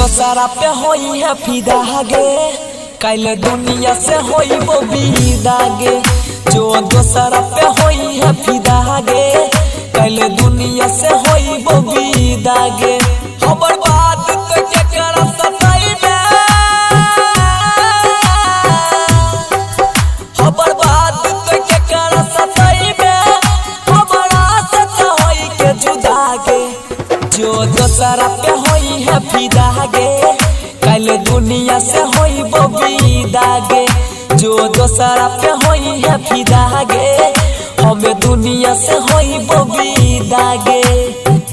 दोसरा पे होई है फिदा गे, कल दुनिया से होई वो विदा गे। जो दोसरा पे होई है फिदा गे, कल दुनिया से होई वो विदा गे। हमर बात तो केकरा सताई में, हमर बात तो केकरा सताई में, हमरा से तो होई के जुदा गे। जो दोसरा पे होई है फिदा गे, कल दुनिया से होई वो विदा गे। जो दोसरा पे होई है फिदा गे, हमें दुनिया से होई वो विदा गे।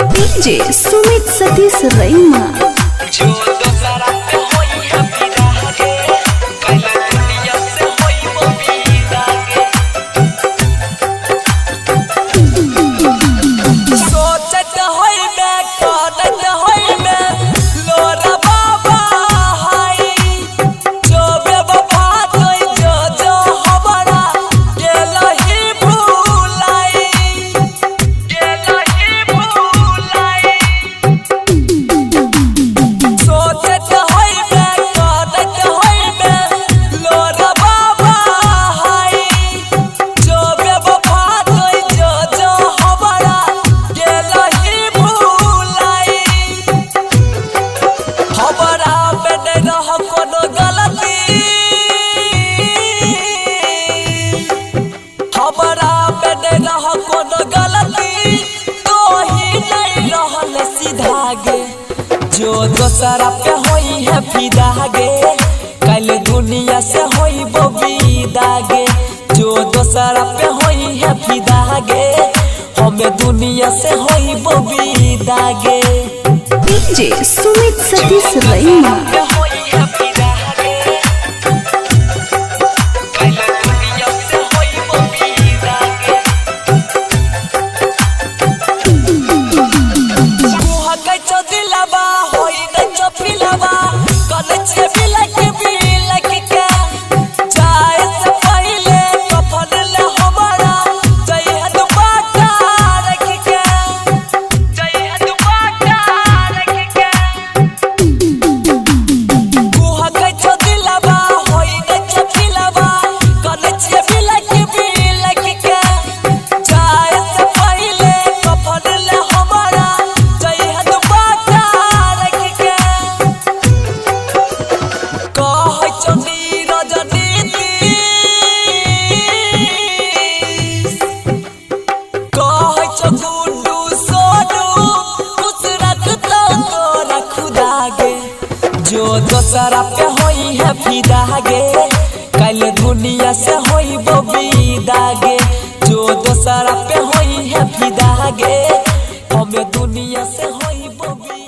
डीजे सुमित सतीश रैमा। जो दोसरा पे होई है फिदा गे, कल दुनिया से होई वो विदा गे। सोचत होई मैं करत होई मैं लोरा बाबा हाई। जो बेवफा कोई जो हमरा गेलही भुलाई, गेलही भुलाई। सोचत होई मैं करत होई मैं लोरा बाबा हाई। जो बेवफा कोई जो हमरा गेलही भुलाई। हमरा में नहीं रह कोनो गलती, हमरा में नहीं रह कोनो गलती, तो ही नहीं रहल सीधा गे। जो दोसरा पे होई है फिदा गे, कल दुनिया से होई वो विदा गे। जो दोसरा पे होई है फिदा गे, हमें दुनिया से होई वो विदा गे। डीजे सुमित सतीश रैमा। जो दोसरा पे होई है फिदा गे, कल दुनिया से होई वो विदा गे। जो दोसरा पे होई है फिदा गे, हमें दुनिया से होई वो विदा।